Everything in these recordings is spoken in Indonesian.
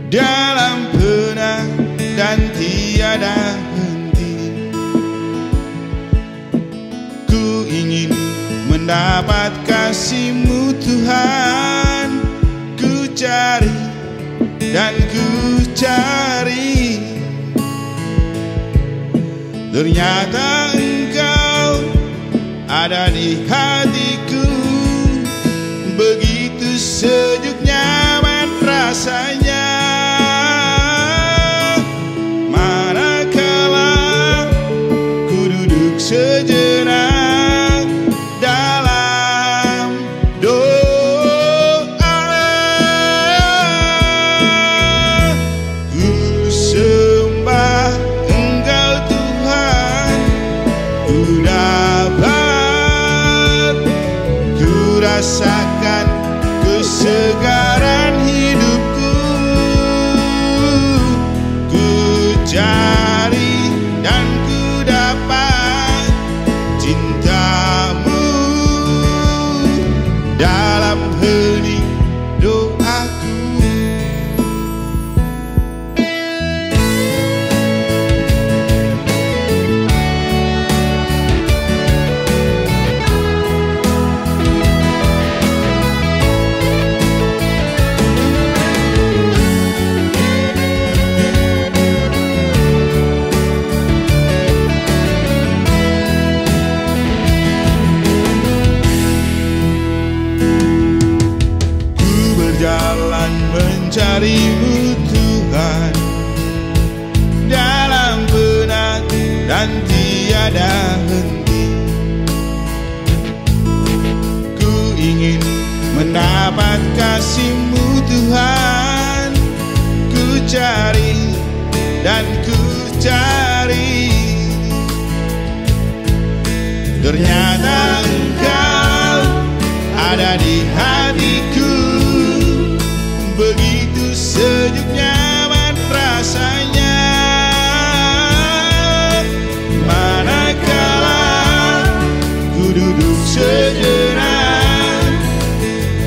dalam benak dan tiada henti. Ku ingin mendapat kasih-Mu Tuhan. Ku cari dan ku cari, ternyata Engkau ada di hatiku. Begitu sejuk nyaman rasanya, manakala ku duduk sejenak dalam doa. Ku sembah Engkau Tuhan, ku dapat, ku rasakan kesegaran hidupku. Ku cari dan ku dapat cinta-Mu dalam hening doaku. Berjalan mencari-Mu Tuhan, dalam benak dan tiada henti. Ku ingin mendapat kasih-Mu Tuhan. Ku cari dan ku cari, ternyata Engkau ada di hatiku. Begitu sejuk nyaman rasanya, manakala ku duduk sejenak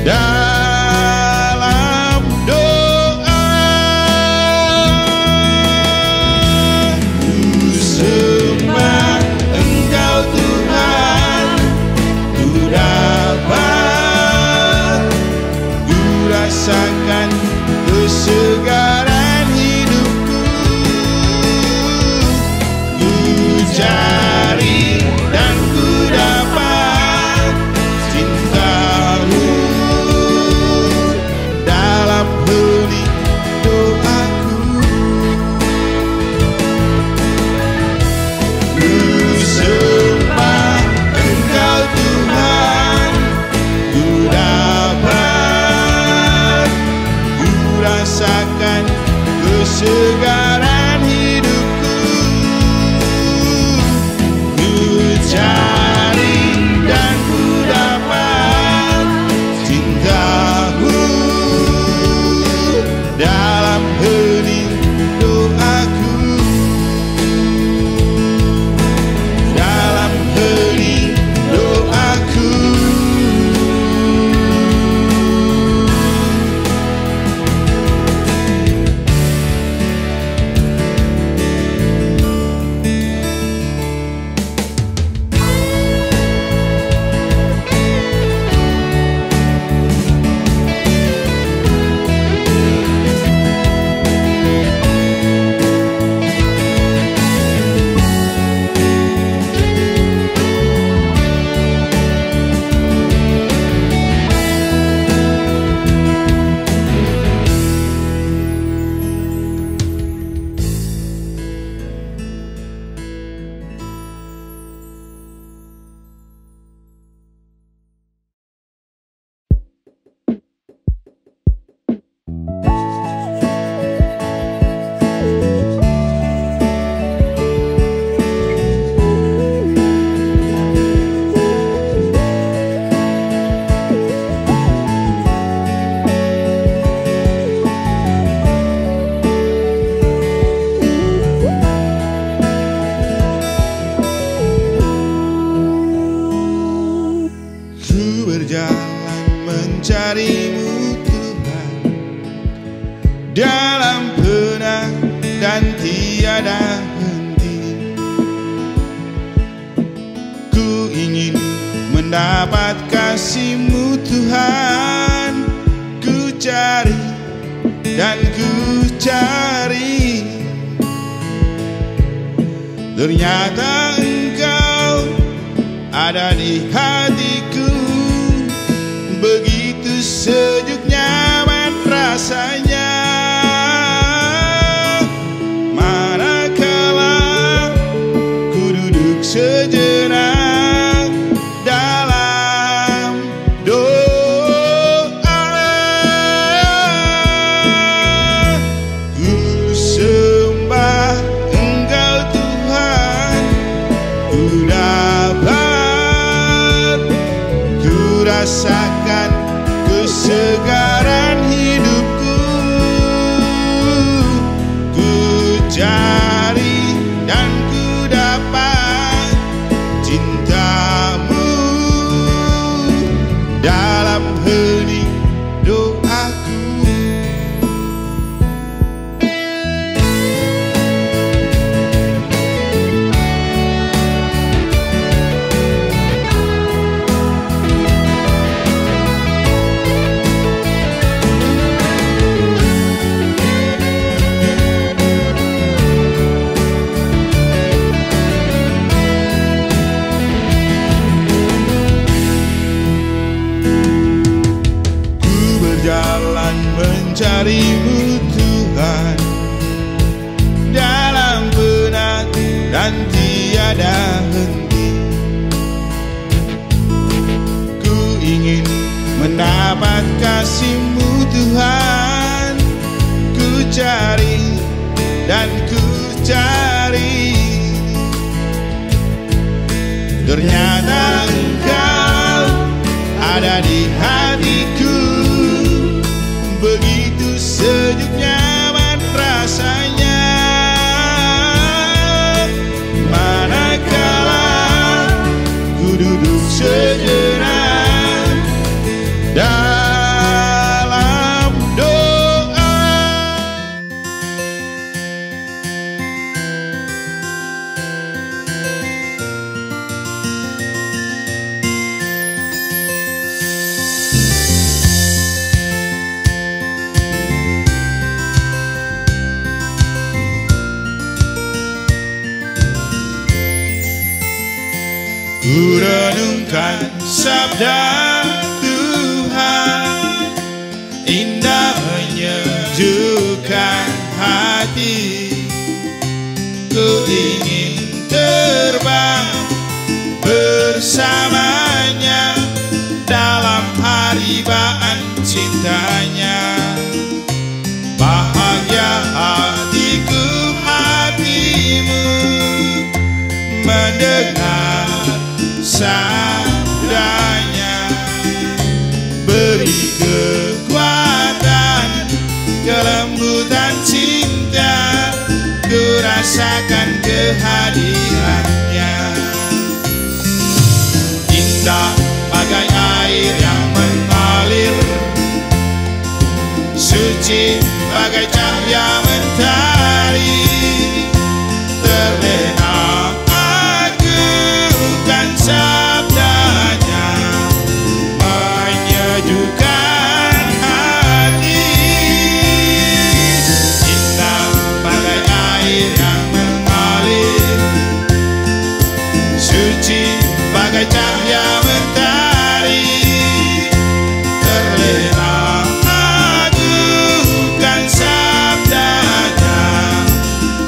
dalam doa. Ku sembah Engkau Tuhan, ku dapat, ku rasakan kesegaran hidupku. Ku cari dan ku dapat cinta-Mu dalam hening doaku. Ku sembah Engkau Tuhan, ku dapat, ku rasakan kesegaran hidupku. Ku cari dan ku dapat cinta-Mu dalam hening doaku. Dalam hening doaku. berjalan mencari-Mu Tuhan, dalam mendapat kasih-Mu Tuhan. Ku cari dan ku cari, ternyata Engkau ada di hatiku. Begitu sejuk nyaman rasanya, manakala ku duduk sejenak dalam doa. Ku sembah Engkau Tuhan, ku dapat, ku rasakan kesegaran hidupku. Ku cari dan ku dapat cinta-Mu dalam hening doaku. Berjalan mencari-Mu Tuhan, dalam penat dan tiada henti. Ku ingin mendapat kasih-Mu Tuhan. Ku cari dan ku cari, ternyata Engkau ada di hatiku. Begitu sejuk nyaman rasanya, manakala ku duduk sejenak dalam doa. Ku renungkan sabda Tuhan, indah menyejukkan hati. Ku ingin terbang bersamanya dalam haribaan cintanya. Bahagia hatiku, hatimu mendengar sabdanya. Beri kekuatan, kelembutan cinta, ku rasakan kehadirannya. Indah bagai air yang mengalir, suci bagai cahaya mentari. Terlena aku kan sabdanya, menyejukkan hati. Indah bagai air yang mengalir, suci bagai cahaya mentari. Terlena aku kan sabdanya,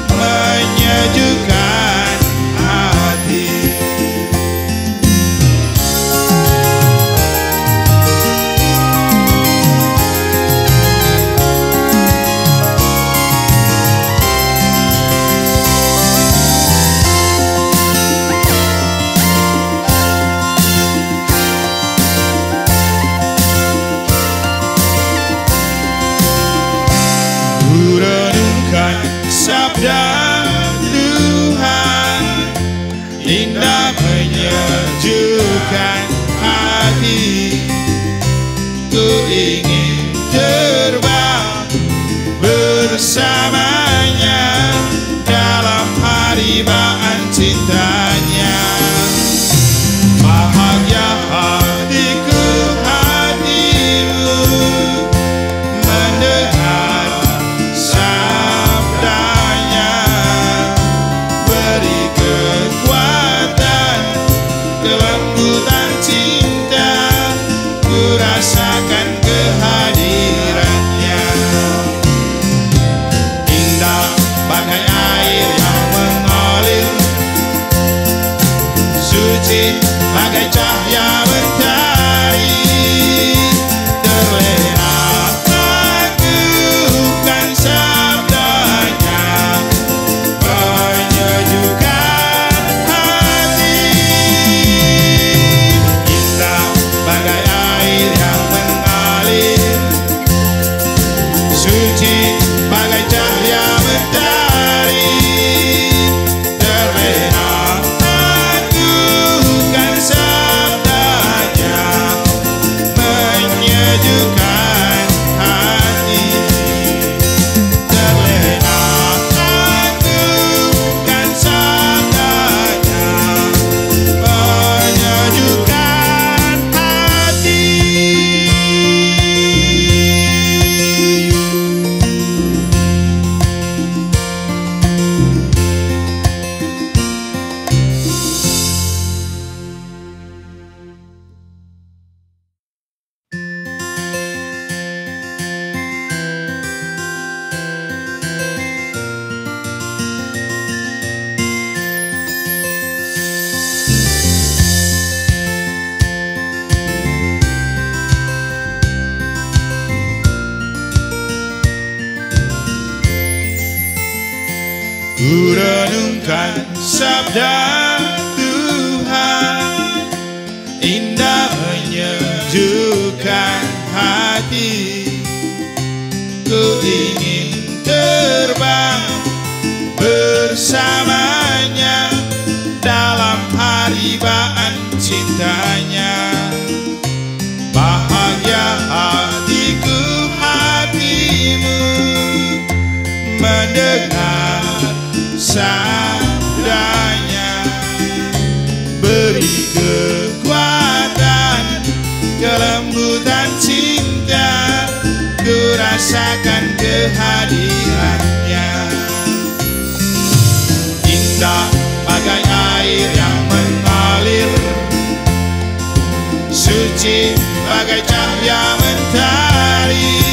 menyejukkan hati. Ku renungkan sabda Tuhan, indah menyejukkan hati. Ku ingin terbang bersamanya dalam haribaan cintanya. Bahagia Ku renungkan sabda Tuhan, indah menyejukkan hati. Ku ingin terbang bersamanya dalam haribaan cintanya. Bahagia hatiku hatimu mendengar sabdanya. Beri kekuatan, kelembutan cinta, ku rasakan kehadirannya. Indah bagai air yang mengalir, suci bagai cahaya mentari.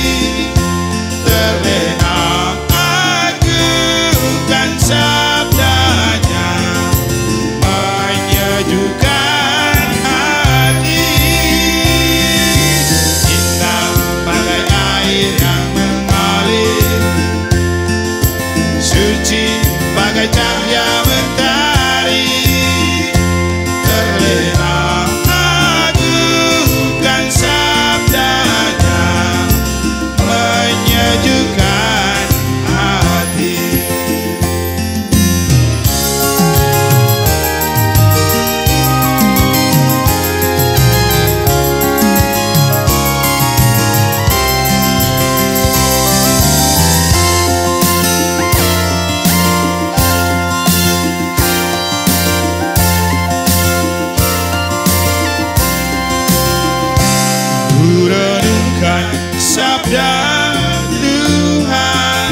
Terlena aku kan sabdanya, menyejukkan hati. Indah bagai air yang mengalir, suci bagai cahaya mentari. Terlena aku kan sabdanya, menyejukkan hati. Ku renungkan sabda Tuhan,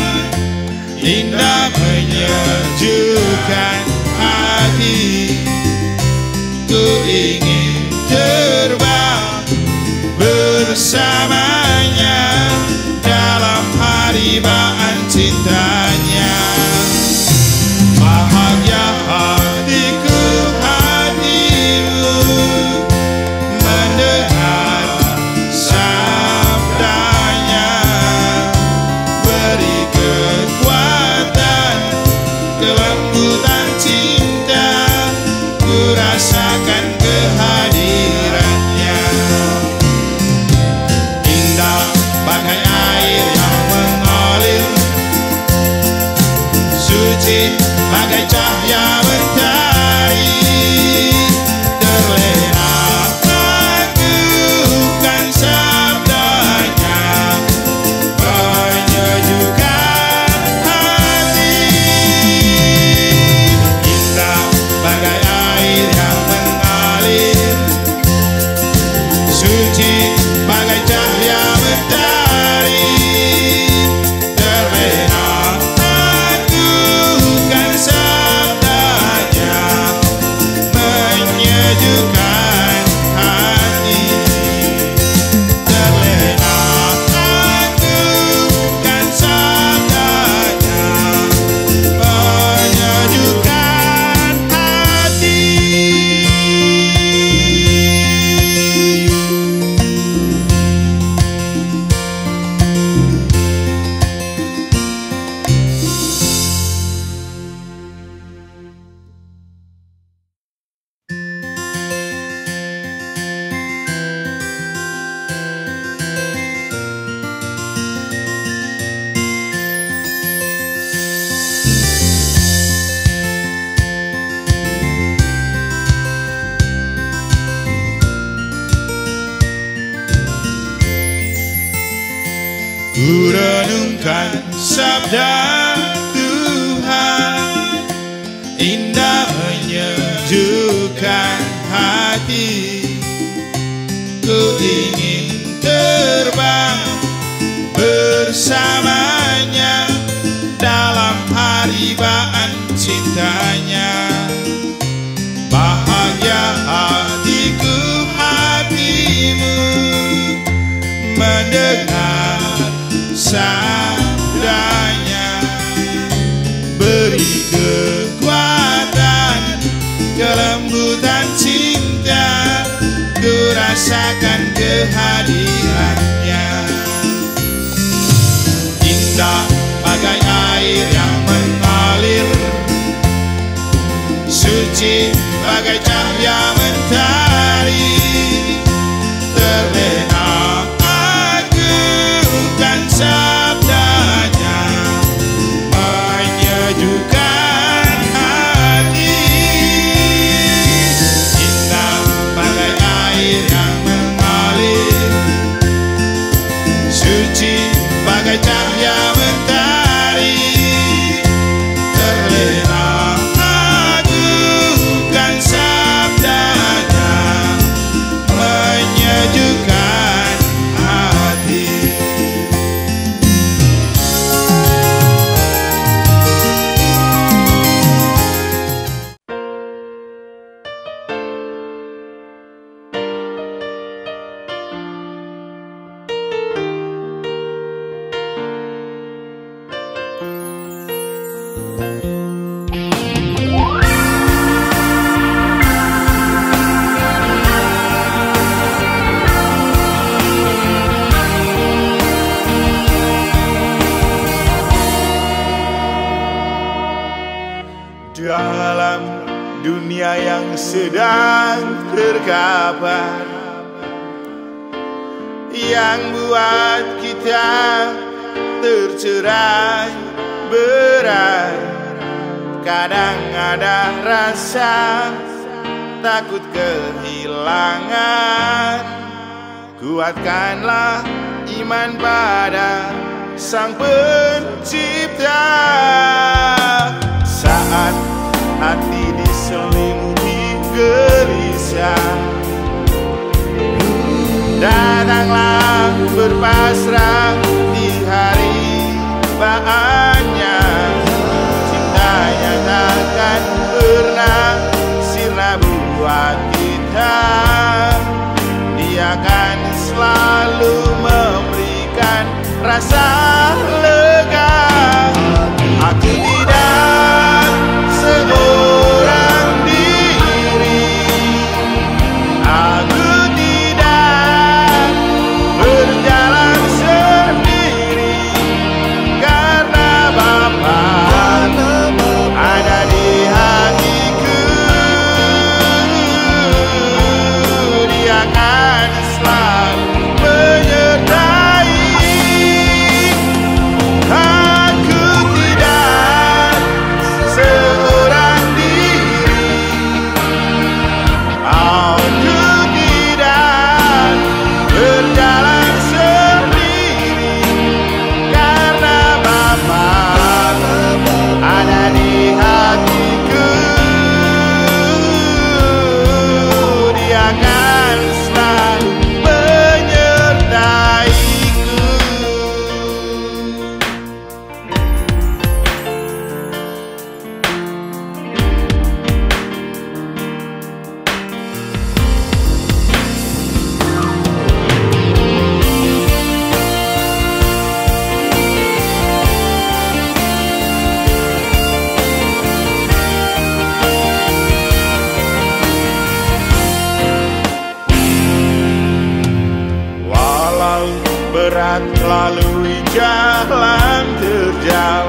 indah menyejukkan hati. Ku ingin terbang bersamanya dalam haribaan cintanya. Bahagia hatiku hatimu mendengar sabdanya. Beri kekuatan, kelembutan cinta, ku rasakan kehadirannya. Indah bagai air yang mengalir, suci bagai cahaya mentari. Terlena aku kan sabdanya, menyejukkan hati. Indah bagai air yang mengalir, suci bagai cahaya mentari. Terlena aku kan sabdanya, menyejukkan hati. Terlena aku kan sabdanya, menyejukkan hati. Ku renungkan sabda Tuhan, indah menyejukkan hati. Ku ingin terbang bersamanya dalam haribaan cintanya. Bahagia hatiku hatimu mendengar sabdanya. Beri kekuatan, kelembutan cinta, ku rasakan kehadirannya. Indah bagai air yang mengalir, cahaya mentari terlena agukan sabdanya menyejukkan hati. Dalam dunia yang sedang terkapar, yang buat kita tercerai berai, kadang ada rasa takut kehilangan. Kuatkanlah iman pada Sang Pencipta. Saat hati diselimuti gelisah, datanglah berpasrah di hari bahannya. Cintanya takkan pernah sirna buat kita. Dia akan selalu memberikan rasa lega. Aku tidak seorang diri, aku tidak berjalan sendiri, karena Bapa ada di hatiku. Dia akan selalu menyertai. Aku tidak seorang diri, aku tidak berjalan sendiri, karena Bapa ada di hatiku. Dia akan selalu menyertaiku. Walau berat lalui jalan terjal,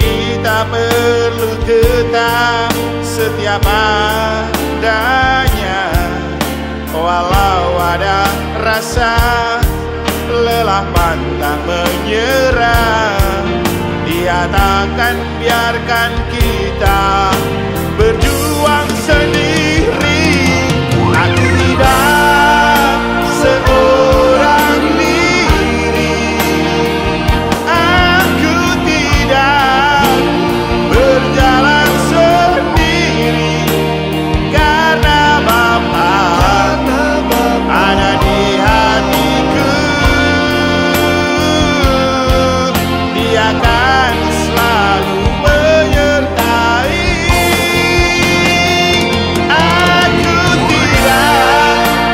kita perlu tetap setia padanya. Walau ada rasa lelah pantang menyerah, Dia takkan biarkan kita berjuang sendiri. Aku tidak seorang diri, aku tidak berjalan sendiri, karena Bapa ada di hatiku. Dia akan selalu menyertai. Aku tidak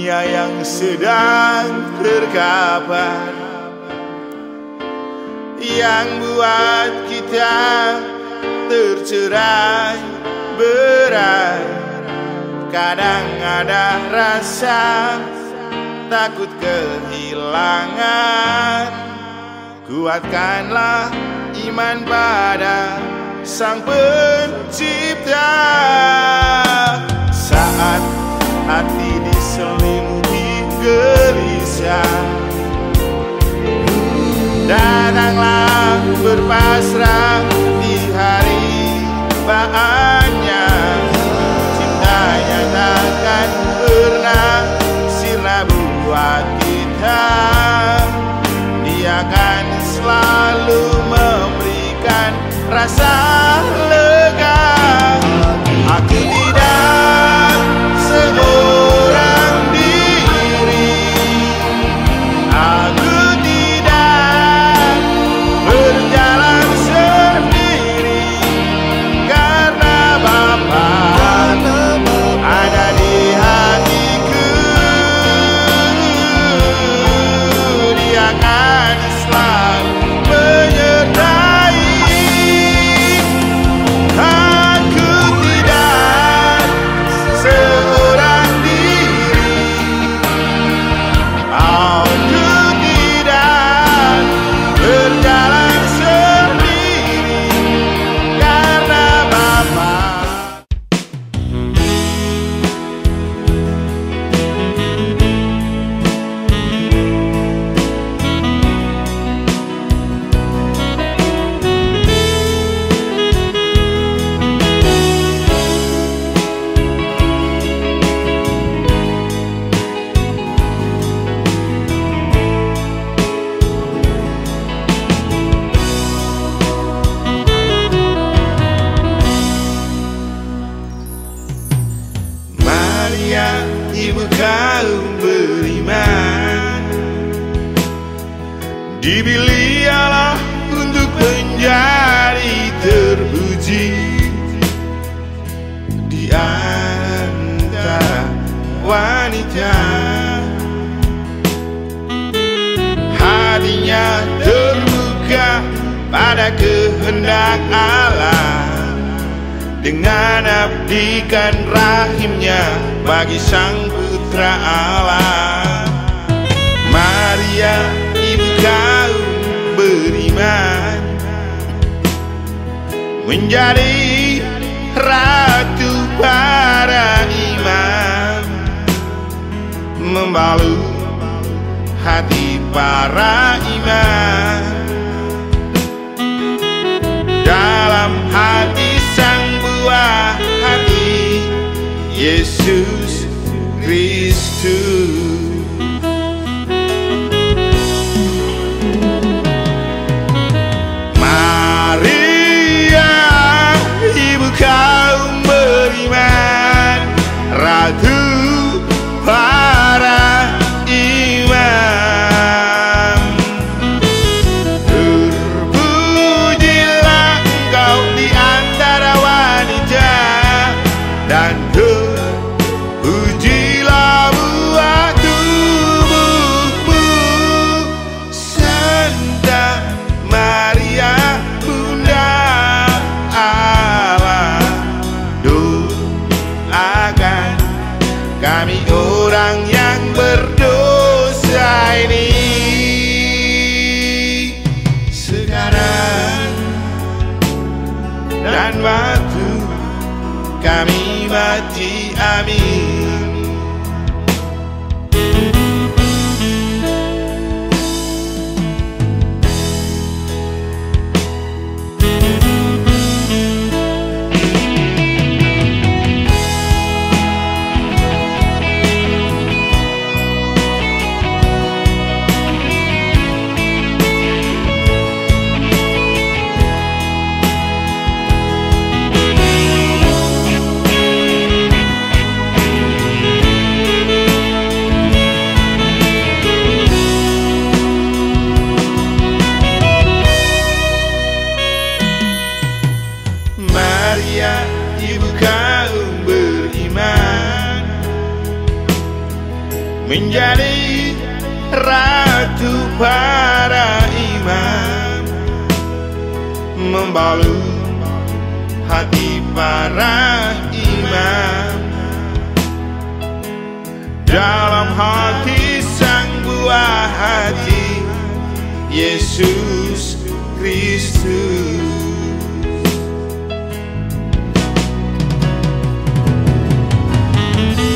dunia yang sedang terkapar, yang buat kita tercerai berai. Kadang ada rasa takut kehilangan. Kuatkanlah iman pada Sang Pencipta. Saat hati diselimuti gelisah, datanglah berpasrah di hari bahannya. Cintanya takkan pernah sirna buat kita. Dia akan selalu memberikan rasa lega. Aku tidak seorang diri, aku tidak berjalan sendiri, karena Bapa ada di hatiku. Dia akan selalu menyertai. Aku tidak seorang diri, aku tidak berjalan sendiri, karena Bapa. Maria, ibu kaum beriman, dipilih Allah untuk menjadi terpuji di antara wanita. Hatinya terbuka pada kehendak Allah, dengan abdikan rahimnya bagi Sang Putra Allah. Maria, ibu kaum beriman, menjadi ratu para imam, membalut hati para imam. Dalam hati sang buah hati, Yesus Kristus. Maria, ibu kaum beriman, ratu para imam. Terpujilah engkau di antara wanita, dan terpujilah buah tubuhmu, Santa Maria, Bunda Allah. Doakan kami orang yang berdosa ini sekarang dan waktu kami mati. Amin. Maria, ibu kaum beriman, menjadi ratu para imam, membalut hati para imam. Dalam hati sang buah hati Yesus Kristus.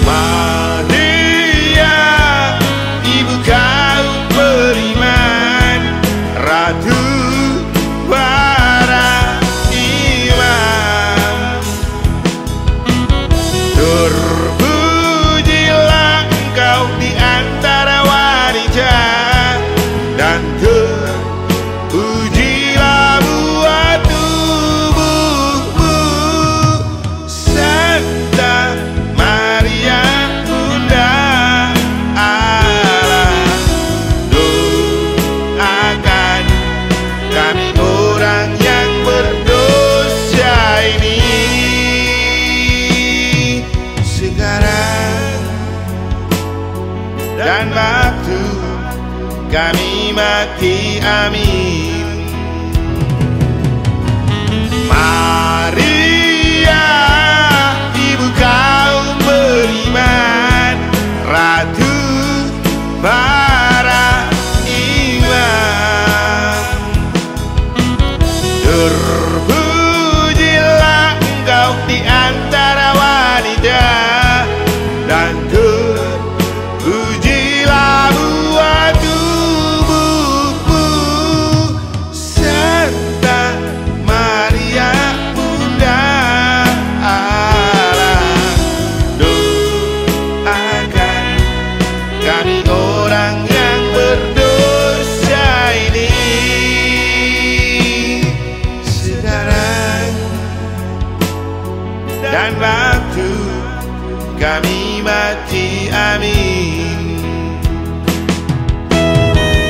Maria, ibu kaum beriman, ratu para imam. Terpujilah engkau di antara wanita, dan terpujilah buah tubuhmu, Santa Maria Bunda Allah. Doakan kami orang yang berdosa ini sekarang dan waktu kami mati, amin. Maria, ibu kaum beriman, ratu para imam. Terpujilah engkau di antara wanita, dan terpujilah buah tubuhmu, Santa Maria Bunda Allah. Doakan kami orang yang berdosa ini sekarang dan waktu kami mati, amin.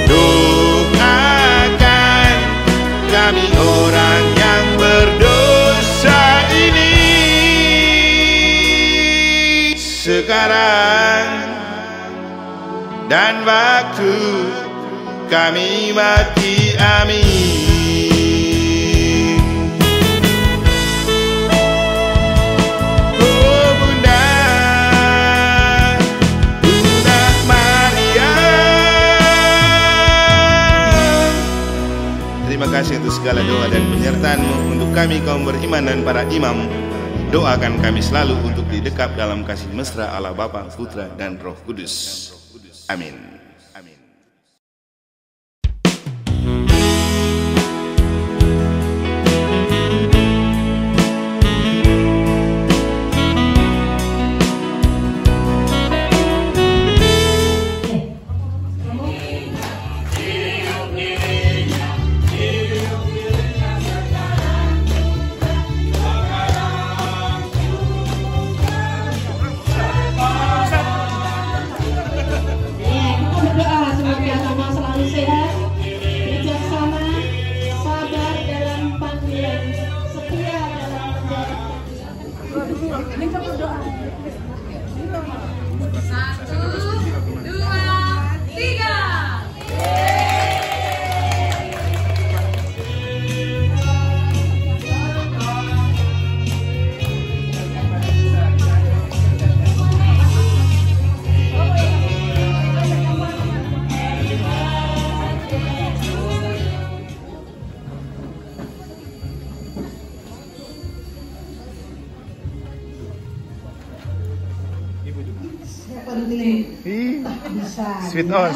Doakan kami orang yang berdosa ini sekarang dan waktu kami mati, amin. Oh Bunda, Bunda Maria. Terima kasih untuk segala doa dan penyertaan-Mu untuk kami kaum beriman dan para imam. Doakan kami selalu untuk didekap dalam kasih mesra Allah Bapa, Putra, dan Roh Kudus. Amin. Amin.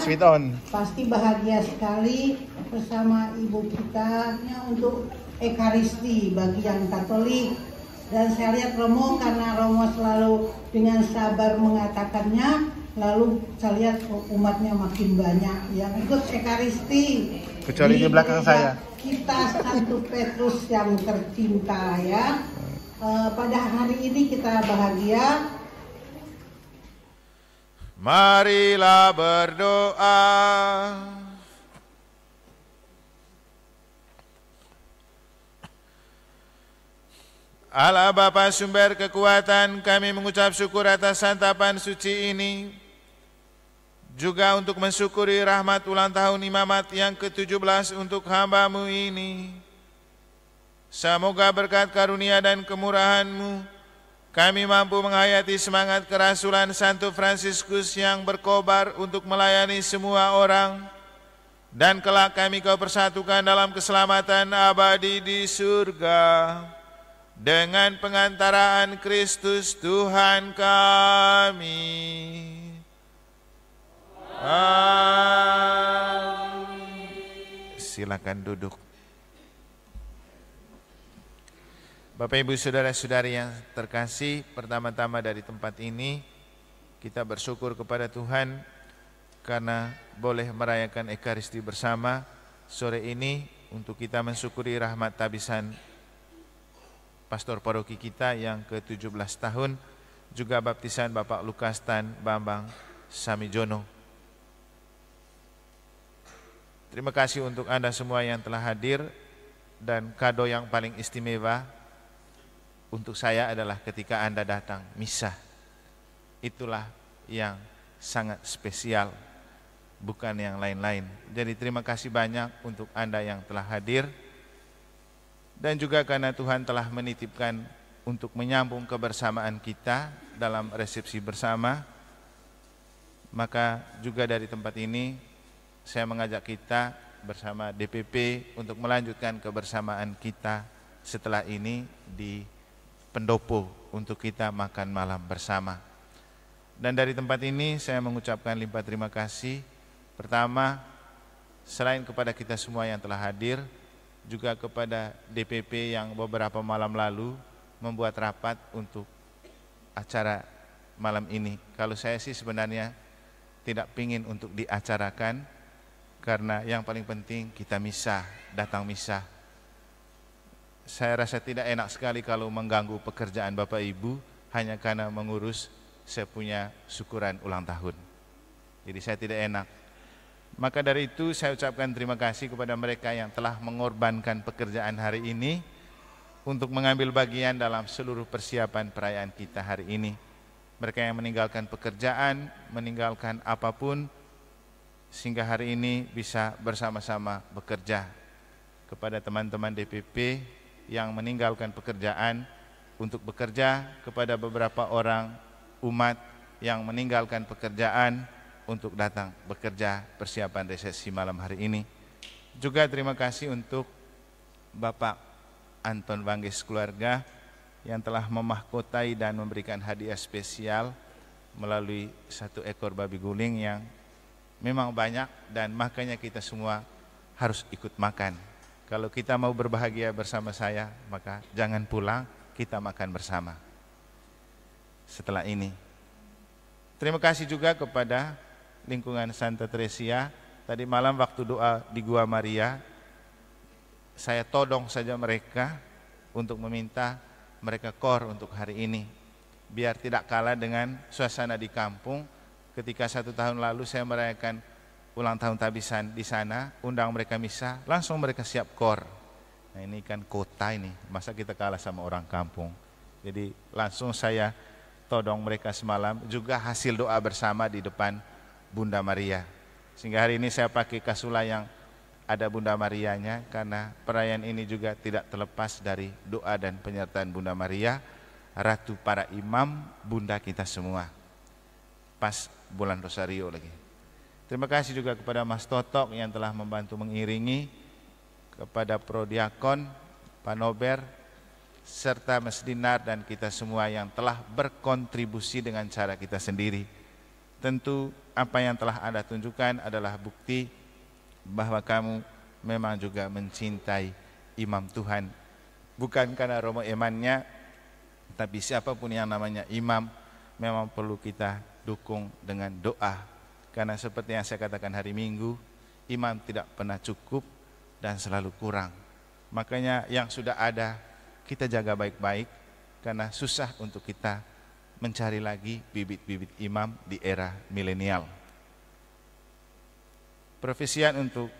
Sweet on. Pasti bahagia sekali bersama ibu kita untuk Ekaristi bagi yang Katolik. Dan saya lihat Romo, karena Romo selalu dengan sabar mengatakannya, lalu saya lihat umatnya makin banyak yang ikut Ekaristi. Kecuali di belakang saya. Kita Santo Petrus yang tercinta ya. Pada hari ini kita bahagia. Marilah berdoa. Allah Bapa sumber kekuatan, kami mengucap syukur atas santapan suci ini. juga untuk mensyukuri rahmat ulang tahun imamat yang ke-17 untuk hamba-Mu ini. Semoga berkat karunia dan kemurahan-Mu, kami mampu menghayati semangat kerasulan Santo Fransiskus yang berkobar untuk melayani semua orang, dan kelak kami Kau persatukan dalam keselamatan abadi di surga, dengan pengantaraan Kristus Tuhan kami. Amin. Silakan duduk. Bapak Ibu Saudara-saudari yang terkasih, pertama-tama dari tempat ini kita bersyukur kepada Tuhan karena boleh merayakan Ekaristi bersama sore ini untuk kita mensyukuri rahmat tabisan pastor paroki kita yang ke-17 tahun, juga baptisan Bapak Lukas Tan Bambang Samijono. Terima kasih untuk Anda semua yang telah hadir, dan kado yang paling istimewa untuk saya adalah ketika Anda datang misa. Itulah yang sangat spesial, bukan yang lain-lain. Jadi terima kasih banyak untuk Anda yang telah hadir, dan juga karena Tuhan telah menitipkan untuk menyambung kebersamaan kita dalam resepsi bersama, maka juga dari tempat ini saya mengajak kita bersama DPP untuk melanjutkan kebersamaan kita setelah ini di pendopo untuk kita makan malam bersama. Dan dari tempat ini saya mengucapkan limpah terima kasih. Pertama, selain kepada kita semua yang telah hadir, juga kepada DPP yang beberapa malam lalu membuat rapat untuk acara malam ini. Kalau saya sih sebenarnya tidak pingin untuk diacarakan, karena yang paling penting kita misa, datang misa. Saya rasa tidak enak sekali kalau mengganggu pekerjaan Bapak Ibu hanya karena mengurus saya punya syukuran ulang tahun. Jadi saya tidak enak. Maka dari itu saya ucapkan terima kasih kepada mereka yang telah mengorbankan pekerjaan hari ini untuk mengambil bagian dalam seluruh persiapan perayaan kita hari ini. Mereka yang meninggalkan pekerjaan, meninggalkan apapun, sehingga hari ini bisa bersama-sama bekerja. Kepada teman-teman DPP yang meninggalkan pekerjaan untuk bekerja, kepada beberapa orang umat yang meninggalkan pekerjaan untuk datang bekerja persiapan resepsi malam hari ini. Juga terima kasih untuk Bapak Anton Wangges keluarga yang telah memahkotai dan memberikan hadiah spesial melalui 1 ekor babi guling yang memang banyak, dan makanya kita semua harus ikut makan. Kalau kita mau berbahagia bersama saya, maka jangan pulang, kita makan bersama setelah ini. Terima kasih juga kepada lingkungan Santa Teresia. Tadi malam waktu doa di Gua Maria, saya todong saja mereka untuk meminta mereka kor untuk hari ini, biar tidak kalah dengan suasana di kampung. Ketika 1 tahun lalu saya merayakan ulang tahun tabisan di sana, undang mereka misa, langsung mereka siap kor. Nah ini kan kota ini, masa kita kalah sama orang kampung. Jadi langsung saya todong mereka semalam, juga hasil doa bersama di depan Bunda Maria. Sehingga hari ini saya pakai kasula yang ada Bunda Marianya, karena perayaan ini juga tidak terlepas dari doa dan penyertaan Bunda Maria, Ratu para imam, Bunda kita semua. Pas bulan Rosario lagi. Terima kasih juga kepada Mas Totok yang telah membantu mengiringi, kepada Prodiakon, Pak Nober, serta Mas Dinar dan kita semua yang telah berkontribusi dengan cara kita sendiri. Tentu apa yang telah Anda tunjukkan adalah bukti bahwa kamu memang juga mencintai imam Tuhan. Bukan karena Romo Emannya, tapi siapapun yang namanya imam memang perlu kita dukung dengan doa. Karena seperti yang saya katakan hari Minggu, imam tidak pernah cukup dan selalu kurang. Makanya yang sudah ada kita jaga baik-baik, karena susah untuk kita mencari lagi bibit-bibit imam di era milenial. Profesian untuk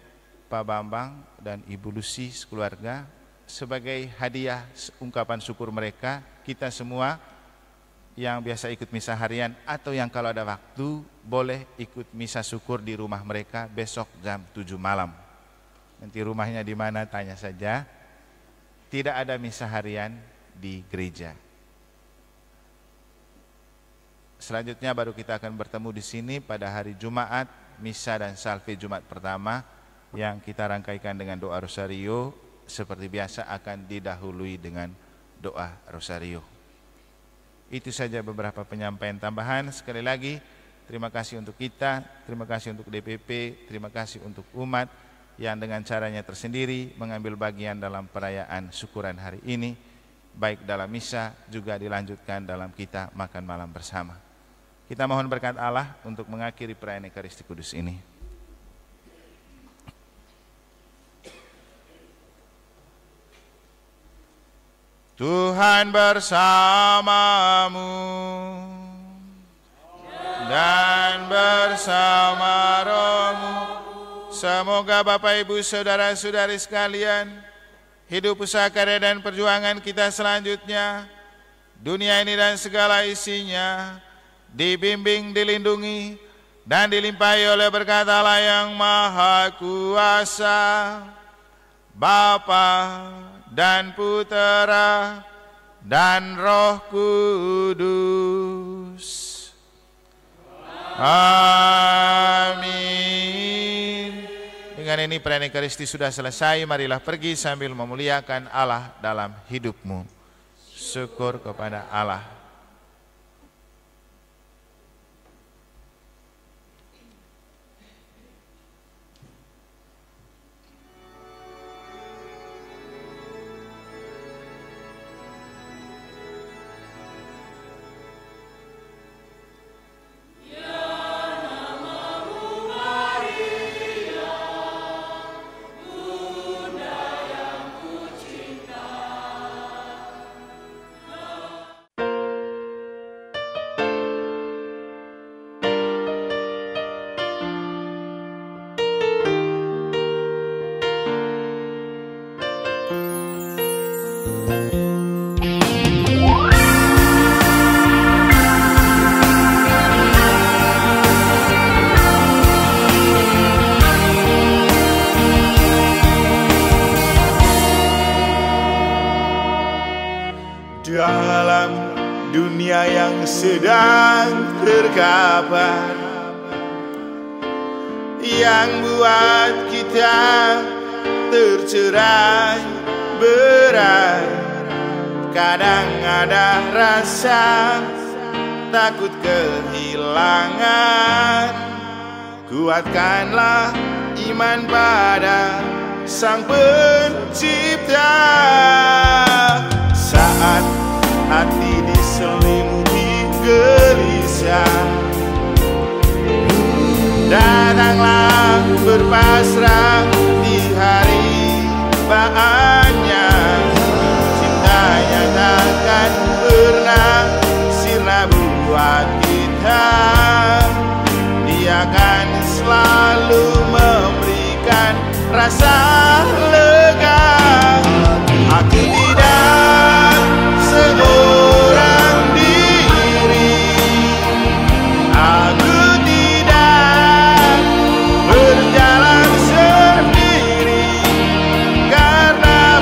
Pak Bambang dan Ibu Lucy sekeluarga sebagai hadiah ungkapan syukur mereka, kita semua yang biasa ikut misa harian atau yang kalau ada waktu boleh ikut misa syukur di rumah mereka besok jam 7 malam. Nanti rumahnya di mana tanya saja. Tidak ada misa harian di gereja. Selanjutnya baru kita akan bertemu di sini pada hari Jumat, misa dan salve Jumat pertama yang kita rangkaikan dengan doa rosario. Seperti biasa akan didahului dengan doa rosario. Itu saja beberapa penyampaian tambahan. Sekali lagi terima kasih untuk kita, terima kasih untuk DPP, terima kasih untuk umat yang dengan caranya tersendiri mengambil bagian dalam perayaan syukuran hari ini, baik dalam misa juga dilanjutkan dalam kita makan malam bersama. Kita mohon berkat Allah untuk mengakhiri perayaan Ekaristi Kudus ini. Tuhan bersamamu dan bersama rohmu. Semoga Bapak Ibu Saudara-saudari sekalian, hidup usaha karya dan perjuangan kita selanjutnya, dunia ini dan segala isinya, dibimbing, dilindungi, dan dilimpahi oleh berkat Allah yang Maha Kuasa, Bapa dan Putera dan Roh Kudus. Amin. Dengan ini perayaan Ekaristi sudah selesai. Marilah pergi sambil memuliakan Allah dalam hidupmu. Syukur kepada Allah. Dalam dunia yang sedang terkapar, yang buat kita tercerai berai, kadang ada rasa takut kehilangan. Kuatkanlah iman pada Sang Pencipta. Saat hati diselimuti gelisah, datanglah berpasrah di hari bahannya. Cintanya takkan pernah sirna buat kita. Dia akan selalu memberikan rasa lega. Aku tidak seorang diri, aku tidak berjalan sendiri, karena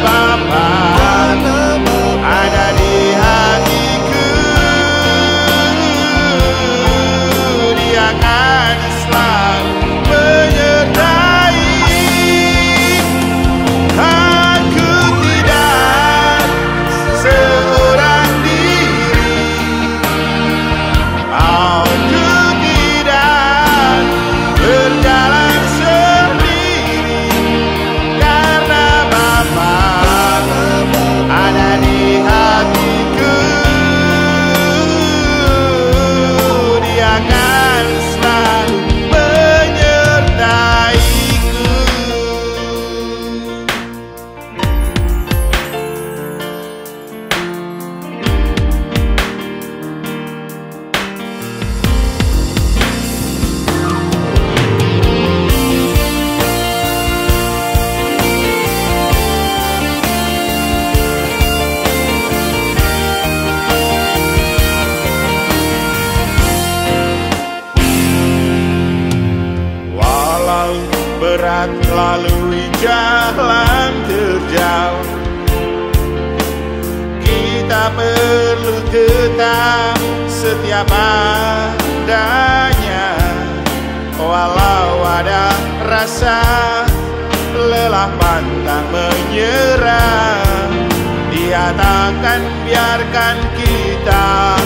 Kita perlu tetap setia padanya, walau ada rasa lelah pantang menyerah. Dia takkan biarkan kita